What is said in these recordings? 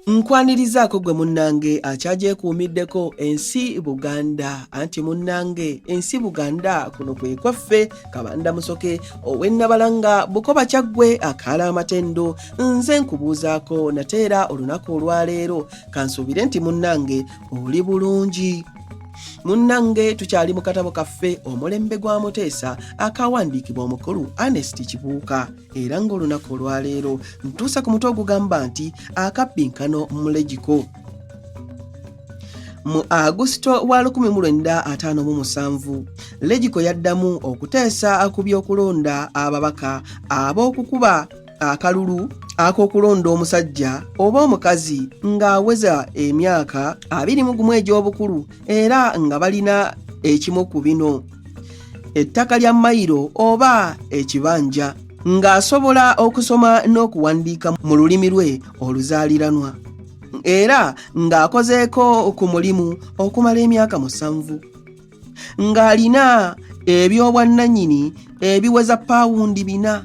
Nkwanirizaako gwe munnange akyagyekuumiddeko ensi Buganda anti munnange ensi Buganda kuno kwe kwaffe Kabanda Musoke ow'Ennabalanga Bukoba Kyaggwe akaala amatendo nze nkubuuzaako nateera olunaku olwaleero kansuubire nti munnange oli bulungi. Munnange tukyali mu katabo kaffe omulembe gwa Muteesa akawandiikibwa omukulu Ernest Kibuuka era ng'olunaku olwaleero ntuusa ku mutwe ogugamba nti akabbinkano mu Legiko. Mu Agusito wa 1957 Legiko yaddamu okuteesa ku by'okulonda ababaka ab'okukuba akalulu ak'okulonda omusajja oba omukazi ng'aweza emyaka 21 egy'obukulu era nga balina ekimu ku bino: ettaka lya mayiro oba ekibanja, ng'asobola okusoma n'okuwandiika mu lulimi lwe oluzaaliranwa era ng'akozeeko ku mulimu okumala emyaka 7, ng'alina ebyobwannannyini ebiweza pawundi 4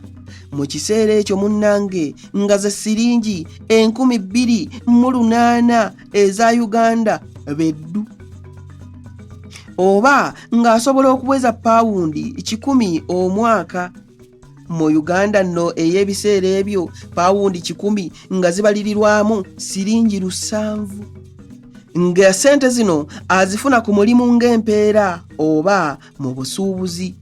mu kiseera ekyo munnange nga ze siringi 28,000 eza Uganda beddu, oba ng'asobola okuweza pawundi 100 omwaka. Mu Uganda nno ey'ebiseera ebyo pawundi 100 nga zibalirirwamu siringi 7, nga sente zino azifuna ku mulimu ng'empeera oba mu busuubuzi,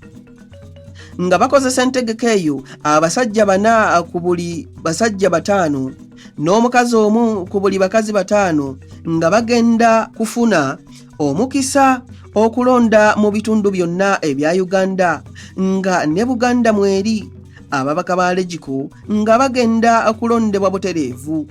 nga bakozesa entegeka eyo abasajja 4 ku buli basajja 5 n'omukazi omu ku buli bakazi 5 nga bagenda kufuna omukisa okulonda mu bitundu byonna ebya Uganda, nga ne Buganda mweri ababaka ba Legiko nga bagenda kulondebwa butereevu.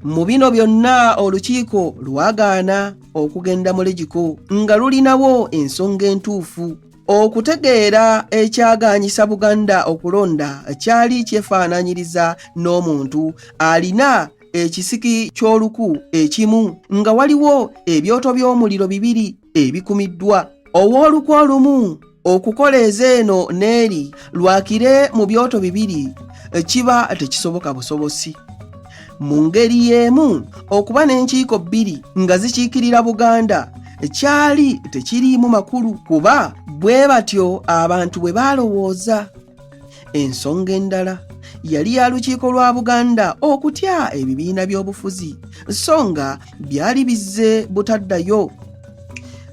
Mu bino byonna olukiiko lwagaana okugenda mu Legiko nga lulinawo ensonga entuufu. Okutegeera ekyagaanyisa Buganda okulonda kyali kyefaanaanyiriza n'omuntu alina ekisiki ky'oluku ekimu nga waliwo ebyoto by'omuliro 2 ebikumiddwa. Ow'oluku olumu okukoleeza eno n'eri lwakire mu byoto 2 kiba tekisoboka busobosi. Mu ngeri y'emu okuba n'enkiiko 2 nga zikiikirira Buganda kyali tekiriimu makulu kuba bwe batyo abantu bwe balowooza. Ensonga endala yali ya lukiiko lwa Buganda okutya ebibiina by'obufuzi so nga byali bizze butaddayo.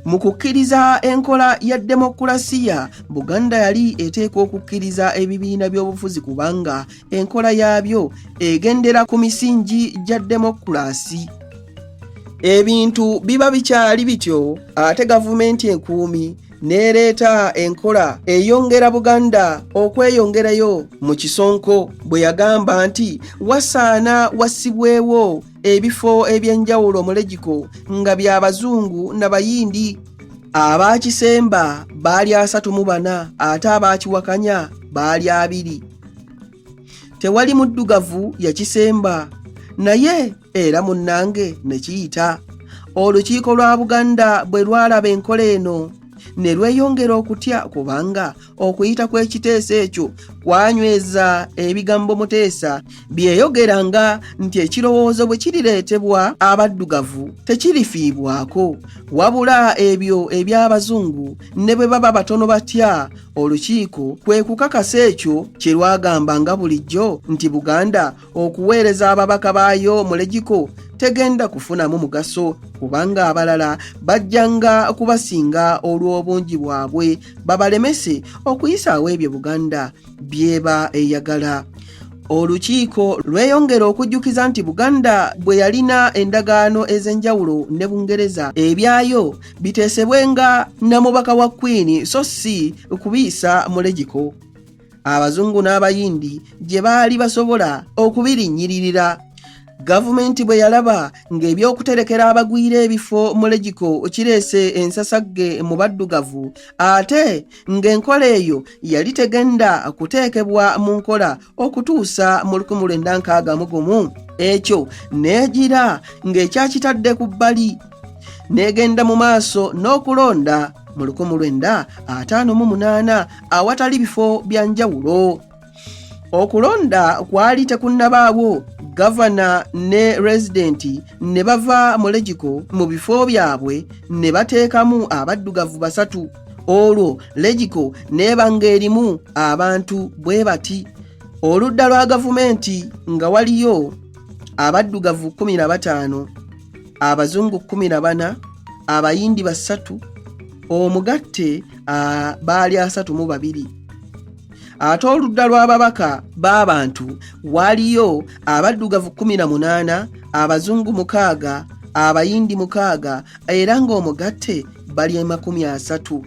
Mu kukkiriza enkola ya demokulasiya Buganda yali eteekwa okukkiriza ebibiina by'obufuzi kubanga enkola yaabyo egendera ku misingi gya demokulasi. Ebintu biba bikyali bityo ate gavumenti enkuumi neereeta enkola eyongera Buganda okweyongerayo mu kisonko bwe yagamba nti wasaana wassibwewo ebifo eby'enjawulo mu Legiko nga by'Abazungu n'Abayindi. Abaakisemba baali 34 ate abaakiwakanya baali 2. Tewali muddugavu yakisemba naye era munnange ne kiyita. Olukiiko lwa Buganda bwe lwalaba enkola eno ne lweyongera okutya kubanga okuyita kw'ekiteeso ekyo kwanyweza ebigambo Muteesa byeyogeranga nti ekirowoozo bwe kirireetebwa abaddugavu tekirifiibwako wabula ebyo eby'Abazungu ne bwe baba batono batya. Olukiiko kwe kukakasa ekyo kye lwagambanga bulijjo nti Buganda okuweereza ababaka baayo mu Legiko tegenda kufunamu mugaso kubanga abalala bajjanga kubasinga olw'obungi bwabwe babalemese okuyisaawo ebyo Buganda byeba eyagala. Olukiiko lweyongera okujjukiza nti Buganda bwe yalina endagaano ez'enjawulo ne Bungereza ebyayo biteesebwenga na mubaka wa Queen so si kubiyisa mu Legiko. Abazungu n'Abayindi gye baali basobola okubirinyiririra. Gavumenti bwe yalaba ng'ebyokuterekera abagwira ebifo mu Legiko kireese ensasagge mu baddugavu ate ng'enkola eyo yali tegenda kuteekebwa mu nkola okutuusa mu 1961 ekyo neegira ng'ekyakitadde ku bbali n'egenda mu maaso n'okulonda mu 1958 awatali bifo bya njawulo. Okulonda kwali tekunnabaawo gavana ne residenti ne bava mu Legiko mu bifo byabwe ne bateekamu abaddugavu 3. Olwo Legiko n'ebanga erimu abantu bwe bati. Oludda lwa gavumenti nga waliyo abaddugavu 15, abazungu 14, abayindi 3, omugatte baali 32. Ate oludda lw'ababaka b'abantu waliyo abaddugavu 18, abazungu 6, abayindi 6 era ng'omugatte bali 30.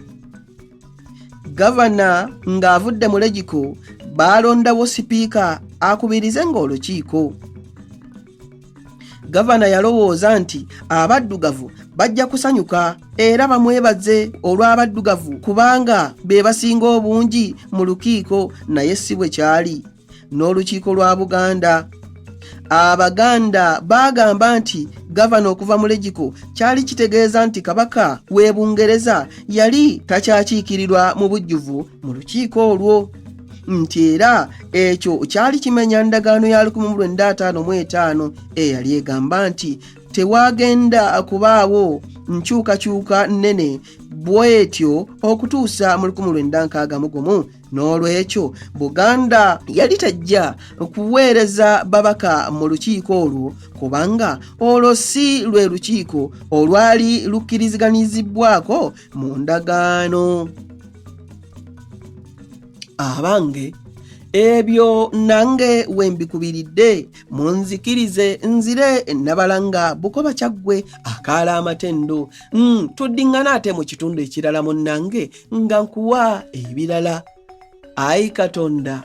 Gavana ng'avudde mu Legiko balondawo sipiika akubirize ng'olukiiko. Gavana yalowooza nti abaddugavu bajja kusanyuka era bamwebaze olw'abaddugavu kubanga be basinga obungi mu lukiiko, naye si bwe kyali. N'olukiiko lwa Buganda, Abaganda bagamba nti gavana okuva mu Legiko kyali kitegeeza nti kabaka w'e Bungereza yali takyakiikirirwa mu bujjuvu mu lukiiko olwo, nti era ekyo kyali kimenya ndagaano ya 1955 eyali egamba nti tewagenda kubaawo nkyukakyuka nnene bwetyo okutuusa mu 1961. N'olwekyo Buganda yali tajja kuweereza babaka mu lukiiko olwo kubanga olwo si lwe lukiiko olwali lukkiriziganyizibbwako mu ndagaano. Abange ebyo nange wembikubiridde munzikirize nzire Nabalanga Bukoba Kyaggwe akaala amatendo. Tuddingana ate mu kitundu ekirala munnange nga nkuwa ebirala. Ayi Katonda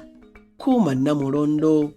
kuuma Namulondo.